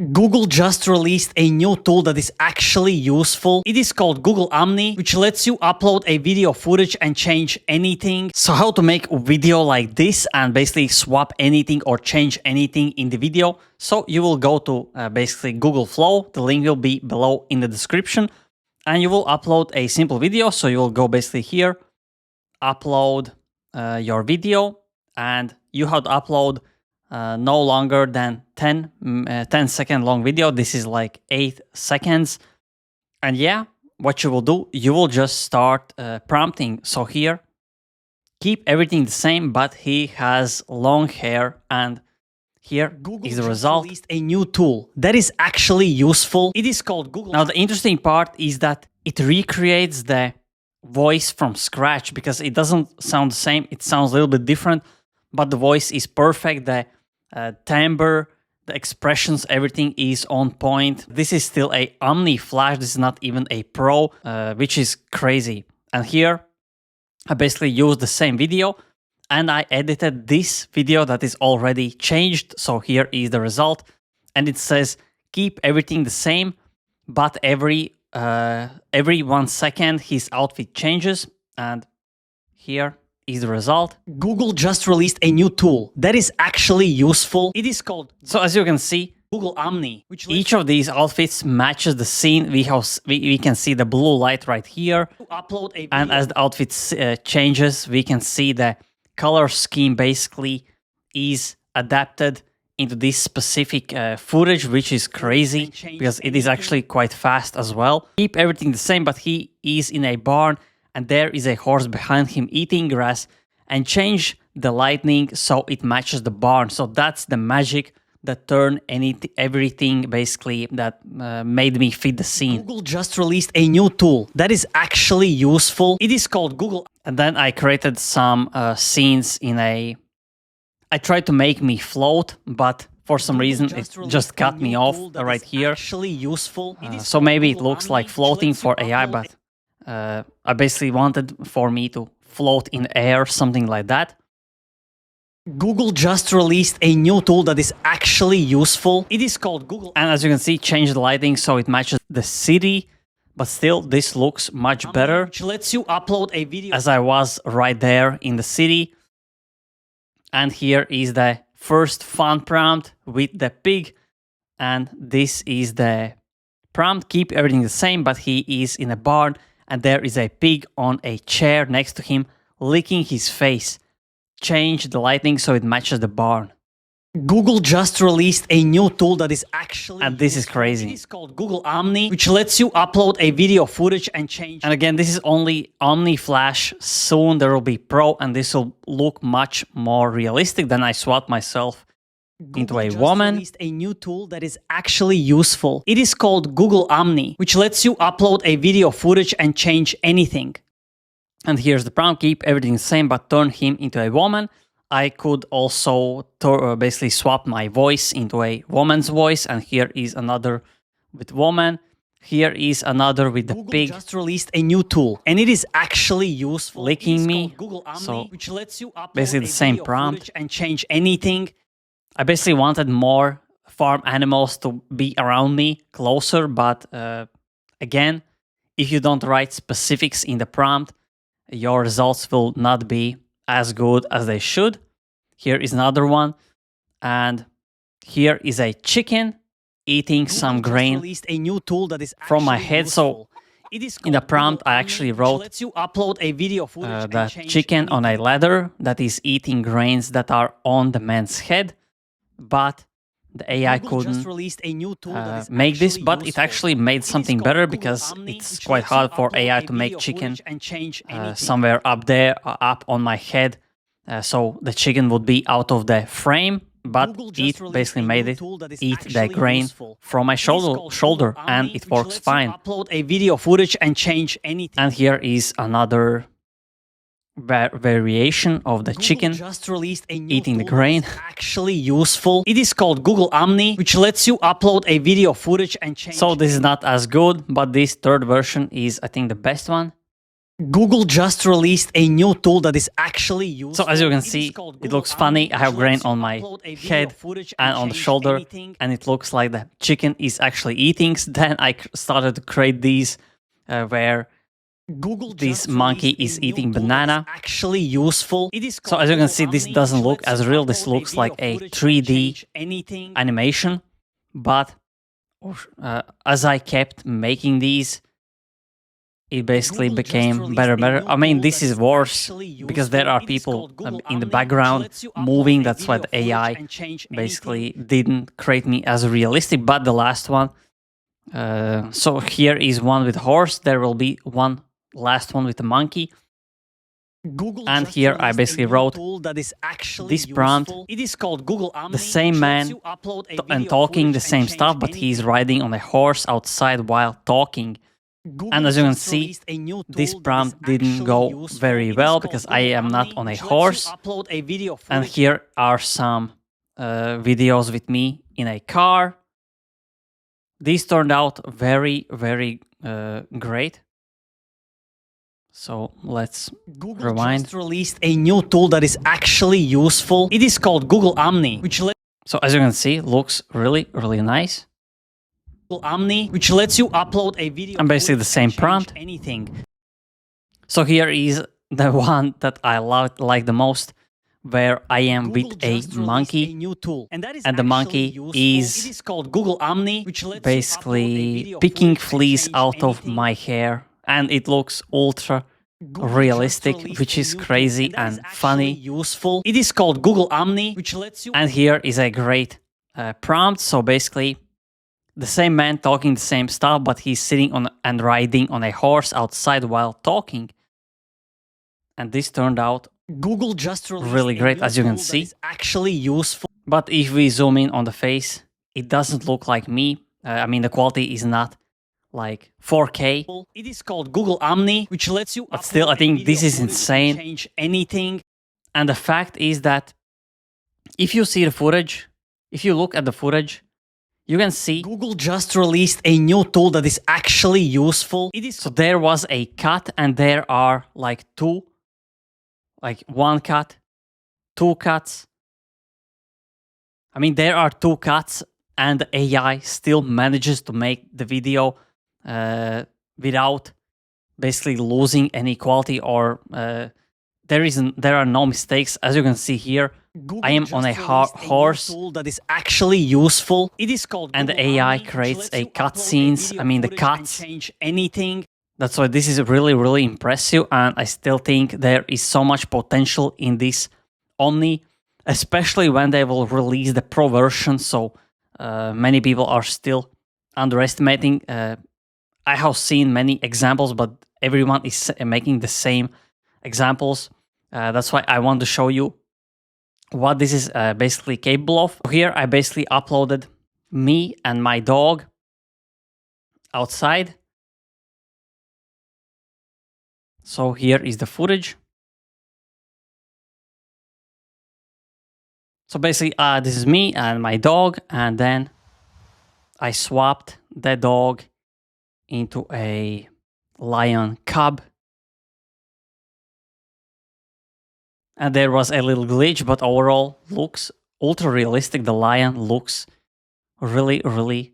Google just released a new tool that is actually useful. It is called Google Omni, which lets you upload a video footage and change anything. So how to make a video like this and basically swap anything or change anything in the video. So you will go to basically Google Flow. The link will be below in the description. And you will upload a simple video. So you will go basically here, upload your video, and you have to upload no longer than 10-second long video. This is like 8 seconds. And yeah, what you will do, you will just start prompting. So here, keep everything the same, but he has long hair, and here Google is the result. Released a new tool that is actually useful. It is called Google. Now the interesting part is that it recreates the voice from scratch because it doesn't sound the same. It sounds a little bit different, but the voice is perfect. The timbre, the expressions, everything is on point. This is still a Omni Flash. This is not even a Pro, which is crazy. And here, I basically used the same video and I edited this video that is already changed. So here is the result. And it says, keep everything the same, but every 1 second his outfit changes. And here is the result. Google just released a new tool that is actually useful. It is called, so as you can see, Google Omni. Which each of these outfits matches the scene. We can see the blue light right here. Upload a video. And as the outfit changes, we can see the color scheme basically is adapted into this specific footage, which is crazy because it is actually quite fast as well. Keep everything the same, but he is in a barn and there is a horse behind him eating grass, and change the lighting so it matches the barn. So that's the magic that turned everything basically that made me fit the scene. Google just released a new tool that is actually useful. It is called Google. And then I created some scenes in a... I tried to make me float, but for some reason it just cut me off right here. Actually useful. So maybe it looks like floating for AI, but I basically wanted for me to float in air, something like that. Google just released a new tool that is actually useful. It is called Google. And as you can see, change the lighting so it matches the city, but still this looks much better. Which lets you upload a video as I was right there in the city. And here is the first fun prompt with the pig. And this is the prompt. Keep everything the same, but he is in a barn. And there is a pig on a chair next to him, licking his face. Change the lighting so it matches the barn. Google just released a new tool that is actually... And this is crazy. It is called Google Omni, which lets you upload a video footage and change... And again, this is only Omni Flash. Soon there will be Pro, and this will look much more realistic. Then I swapped myself into a woman. Released a new tool that is actually useful. It is called Google Omni, which lets you upload a video footage and change anything. And here's the prompt: keep everything the same, but turn him into a woman. I could also basically swap my voice into a woman's voice, and here is another with woman. Here is another with the Google pig. Just released a new tool, and it is actually useful. Licking me, Google Omni, so which lets you upload basically the same prompt and change anything. I basically wanted more farm animals to be around me closer, but again, if you don't write specifics in the prompt, your results will not be as good as they should. Here is another one, and here is a chicken eating some grain a new tool that is from my head. So in the prompt, I actually wrote that chicken on a ladder that is eating grains that are on the man's head. But the AI couldn't make this, but it actually made something better because it's quite hard for AI to make chicken somewhere up there, up on my head. So the chicken would be out of the frame, but it basically made it eat the grain from my shoulder, and it works fine. Upload a video footage and change anything. And here is another variation of the chicken eating the grain. Actually useful. It is called Google Omni, which lets you upload a video footage and change. So this is not as good, but this third version is, I think, the best one. Google just released a new tool that is actually useful. So as you can see, it looks funny. I have grain on my head and on the shoulder, and it looks like the chicken is actually eating. Then I started to create these where this monkey is eating banana. Actually useful. So as you can see, this doesn't look as real. This looks like a 3D animation, but as I kept making these, it basically became better and better. I mean, this is worse because there are people in the background moving. That's why the AI basically didn't create me as realistic. But the last one, so here is one with horse. There will be one last one with the monkey. And here I basically wrote this prompt. It is called Google Omni, the same man and talking the same stuff, but he's riding on a horse outside while talking. And as you can see, this prompt didn't go very well because I am not on a horse. And here are some videos with me in a car. These turned out very, very great. So let's rewind. Just released a new tool that is actually useful. It is called Google Omni, so as you can see, looks really, really nice. Omni, which lets you upload a video and basically the same prompt. Anything. So here is the one that I like the most, where I am with a monkey, and the monkey is called Google Omni, which lets basically picking fleas out of my hair, and it looks ultra realistic, which is crazy and funny. Useful. It is called Google Omni, which lets you. And here is a great prompt. So basically, the same man talking the same stuff, but he's sitting on and riding on a horse outside while talking. And this turned out Google just really great, as you can see. Actually useful. But if we zoom in on the face, it doesn't look like me. I mean, the quality is not like 4K. It is called Google Omni, which lets you. But still, I think this is insane. Change anything. And the fact is that if you see the footage, if you look at the footage, you can see Google just released a new tool that is actually useful. So there was a cut, and there are like one cut, two cuts. I mean, there are two cuts, and the AI still manages to make the video without basically losing any quality, or there are no mistakes. As you can see here, Google I am on a horse tool that is actually useful. It is called and Google the AI Omni, creates a cutscenes. I mean, the cuts change anything. That's why this is really, really impressive, and I still think there is so much potential in this Omni, especially when they will release the Pro version. So many people are still underestimating. I have seen many examples, but everyone is making the same examples. That's why I want to show you what this is basically capable of. Here I basically uploaded me and my dog outside. So here is the footage. So basically this is me and my dog, and then I swapped the dog into a lion cub. And there was a little glitch, but overall looks ultra realistic. The lion looks really, really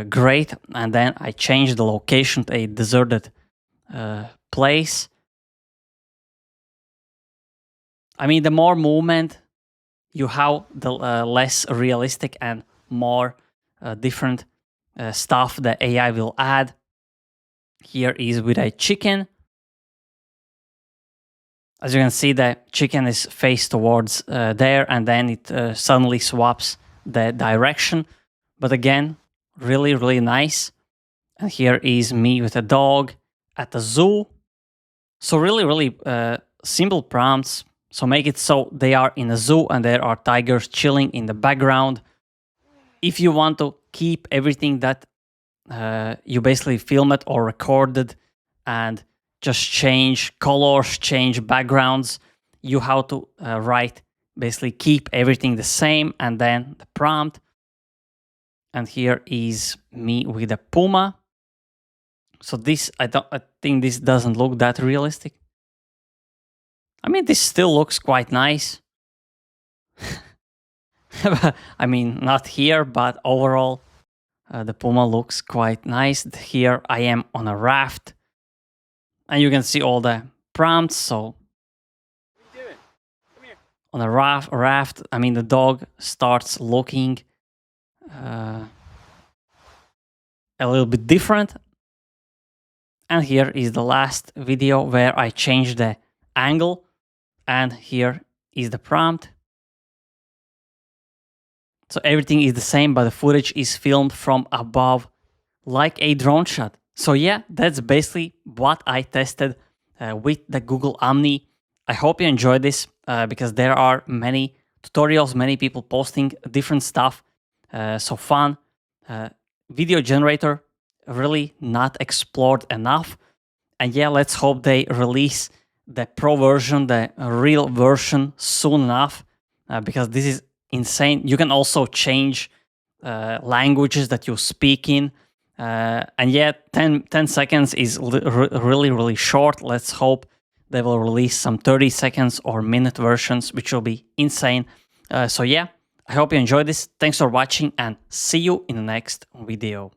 great. And then I changed the location to a deserted place. I mean, the more movement you have, the less realistic and more different stuff that AI will add. Here is with a chicken. As you can see, the chicken is faced towards there, and then it suddenly swaps the direction. But again, really, really nice. And here is me with a dog at the zoo. So really, really simple prompts. So make it so they are in a zoo and there are tigers chilling in the background. If you want to keep everything that you basically filmed or recorded and just change colors, change backgrounds, you have to write, basically keep everything the same, and then the prompt. And here is me with a puma. So this, I think this doesn't look that realistic. I mean, this still looks quite nice. I mean, not here, but overall, the Puma looks quite nice. Here I am on a raft, and you can see all the prompts. So on a raft, I mean, the dog starts looking a little bit different. And here is the last video where I changed the angle, and here is the prompt. So everything is the same, but the footage is filmed from above like a drone shot. So yeah, that's basically what I tested with the Google Omni. I hope you enjoyed this because there are many tutorials, many people posting different stuff. So fun. Video generator, really not explored enough. And yeah, let's hope they release the pro version, the real version soon enough because this is insane. You can also change languages that you speak in. And yeah, 10 seconds is really, really short. Let's hope they will release some 30 seconds or minute versions, which will be insane. So yeah, I hope you enjoyed this. Thanks for watching and see you in the next video.